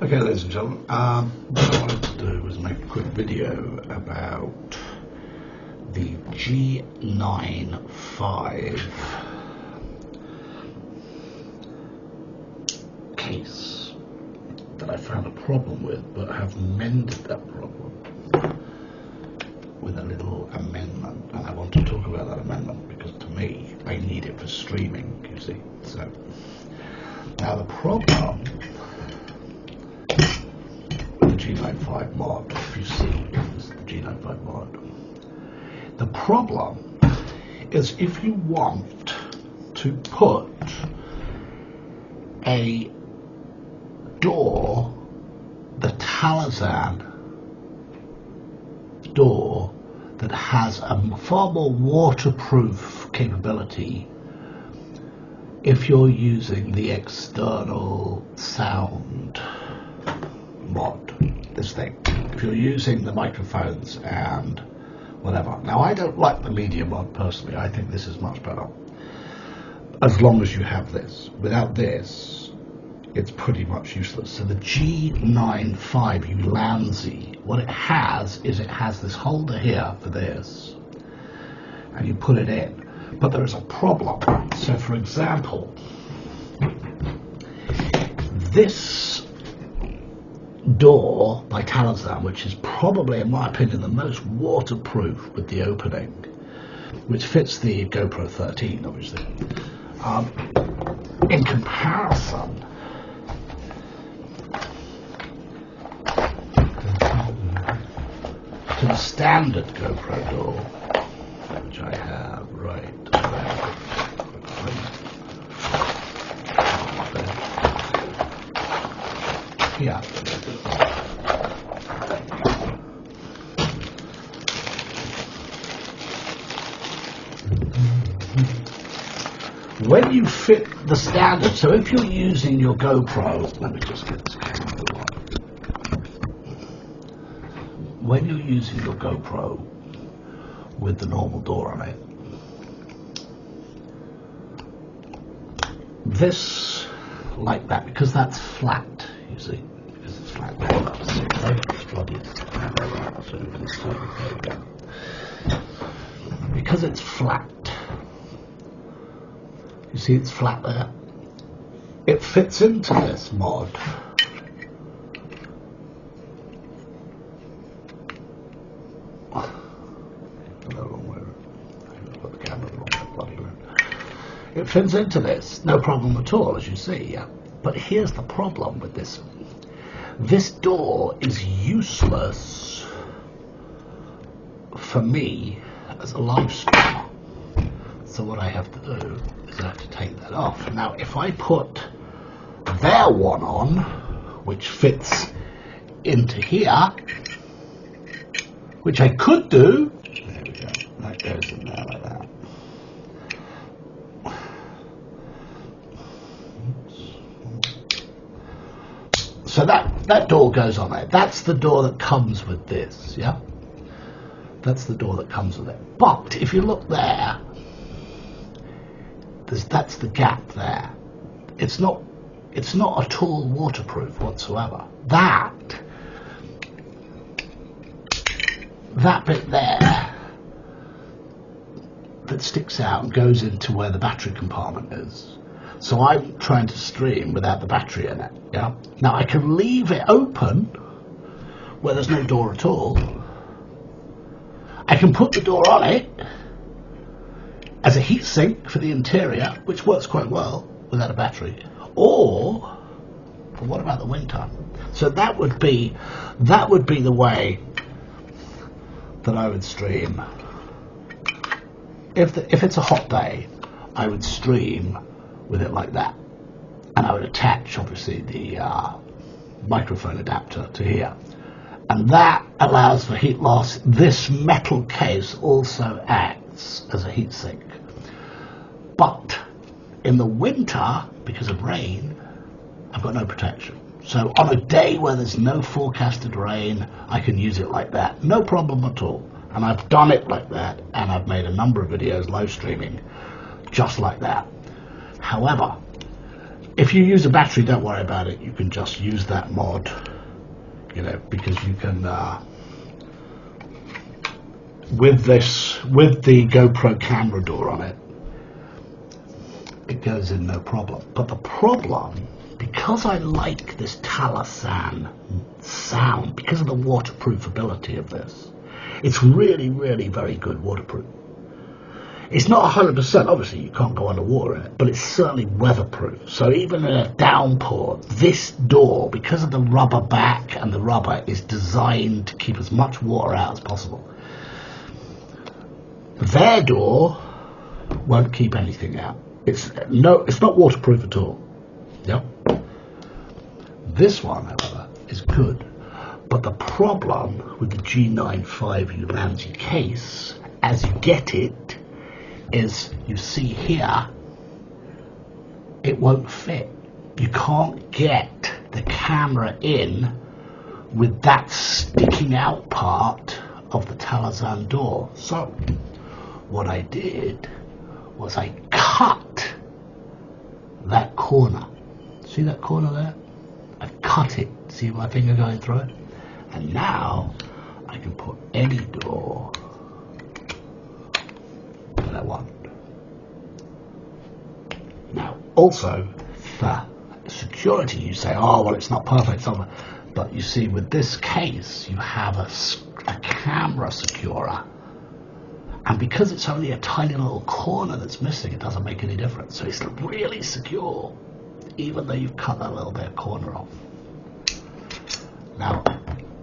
Okay, ladies and gentlemen, what I wanted to do was make a quick video about the G9-5 case that I found a problem with, but have mended that problem with a little amendment, and I want to talk about that amendment because to me, I need it for streaming, you see. So, now the problem with the G9-5 mod, if you see, this is the G9-5 mod. The problem is if you want to put a door, the Teleisin door that has a far more waterproof capability if you're using the external sound mod, this thing, if you're using the microphones and whatever. Now I don't like the media mod personally, I think this is much better as long as you have this. Without this it's pretty much useless. So the G9-5 Ulanzi, what it has is it has this holder here for this, and you put it in. But there is a problem. So for example, this door by Teleisin, which is probably, in my opinion, the most waterproof with the opening, which fits the GoPro 13, obviously, in comparison to the standard GoPro door, which I have right there. Yeah. When you fit the standard, so if you're using your GoPro, let me just get this camera on. When you're using your GoPro with the normal door on it, this, like that, because that's flat, you see, because it's flat. Because it's flat, you see it's flat there, it fits into this mod. It fits into this, no problem at all, as you see. Yeah. But here's the problem with this. This door is useless for me as a live streamer. So what I have to do is I have to take that off. Now, if I put their one on, which fits into here, which I could do, there we go, that goes in there like that. So that door goes on there. That's the door that comes with this, yeah? That's the door that comes with it. But if you look there, that's the gap there. It's not at all waterproof whatsoever. That bit there that sticks out and goes into where the battery compartment is. So I'm trying to stream without the battery in it, yeah? Now I can leave it open where there's no door at all. I can put the door on it as a heatsink for the interior, which works quite well without a battery. Or, what about the winter? So that would be the way that I would stream. If it's a hot day, I would stream with it like that, and I would attach obviously the microphone adapter to here, and that allows for heat loss. This metal case also acts as a heat sink, but in the winter, because of rain, I've got no protection. So on a day where there's no forecasted rain, I can use it like that, no problem at all. And I've done it like that, and I've made a number of videos live streaming just like that. However, If you use a battery, don't worry about it. You can just use that mod, you know, because you can with the GoPro camera door on it, it goes in no problem. But the problem, because I like this Teleisin sound, because of the waterproof ability of this, it's really, really very good waterproof. It's not 100%, obviously you can't go underwater in it, but it's certainly weatherproof. So even in a downpour, this door, because of the rubber back and the rubber, is designed to keep as much water out as possible. Their door won't keep anything out. It's not waterproof at all. Yep. This one, however, is good. But the problem with the G9-5 Ulanzi case, as you get it, is you see here, it won't fit. You can't get the camera in with that sticking out part of the Teleisin door. So what I did was I cut that corner. See that corner there? I've cut it. See my finger going through it? And now I can put any door that I want. Now, also for security, you say, oh, well, it's not perfect, but you see, with this case, you have a camera securer. And because it's only a tiny little corner that's missing, it doesn't make any difference. So it's really secure, even though you've cut that little bit of corner off. Now,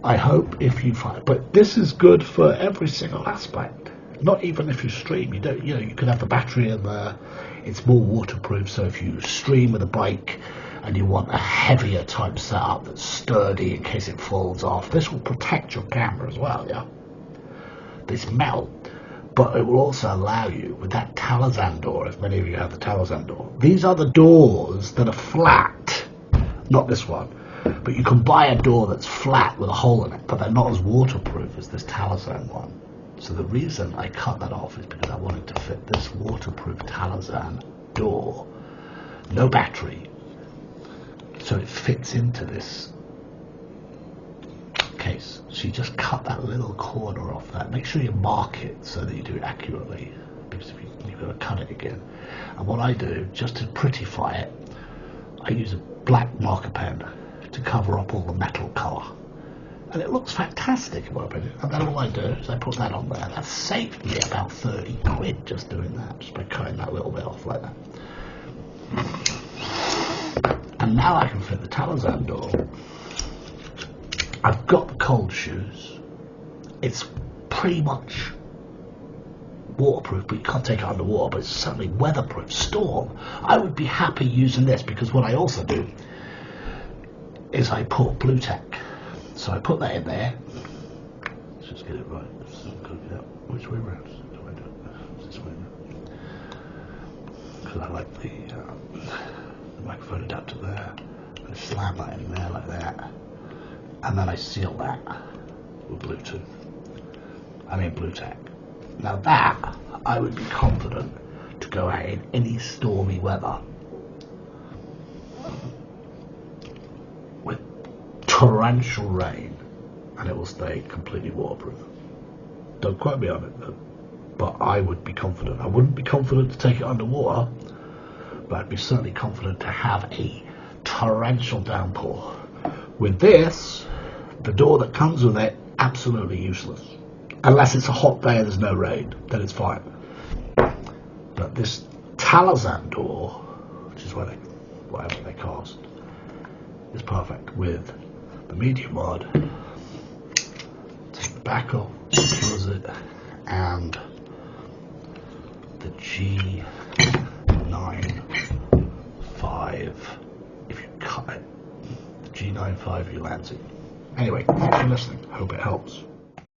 I hope if you find, but this is good for every single aspect. Not even if you stream, you can have the battery in there. It's more waterproof, so if you stream with a bike and you want a heavier type setup that's sturdy in case it falls off, this will protect your camera as well, yeah? This melt. But it will also allow you, with that Teleisin door, if many of you have the Teleisin door, these are the doors that are flat, not this one, but you can buy a door that's flat with a hole in it, but they're not as waterproof as this Teleisin one. So the reason I cut that off is because I wanted to fit this waterproof Teleisin door, no battery, so it fits into this case. So you just cut that little corner off that. Make sure you mark it so that you do it accurately, because if you've got to cut it again. And what I do, just to prettify it, I use a black marker pen to cover up all the metal colour. And it looks fantastic in my opinion. And then all I do is I put that on there. That saved me about 30 quid just doing that, just by cutting that little bit off like that. And now I can fit the Teleisin door. I've got the cold shoes. It's pretty much waterproof, but you can't take it underwater, but it's certainly weatherproof. Storm, I would be happy using this, because what I also do is I put blue tack. So I put that in there. Let's just get it right. Which way around? This way around. Because I like the microphone adapter there. I slam that in there like that. And then I seal that with Bluetooth. blue tack. Now that, I would be confident to go out in any stormy weather with torrential rain, and it will stay completely waterproof. Don't quote me on it, but I would be confident. I wouldn't be confident to take it underwater, but I'd be certainly confident to have a torrential downpour. With this, the door that comes with it, absolutely useless. Unless it's a hot day and there's no rain, then it's fine. But this Teleisin door, which is whatever they cost, is perfect with the medium mod. Take the back off, close it, and the G9-5, if you cut it, the G9-5 Ulanzi. Anyway, thanks for listening. Hope it helps.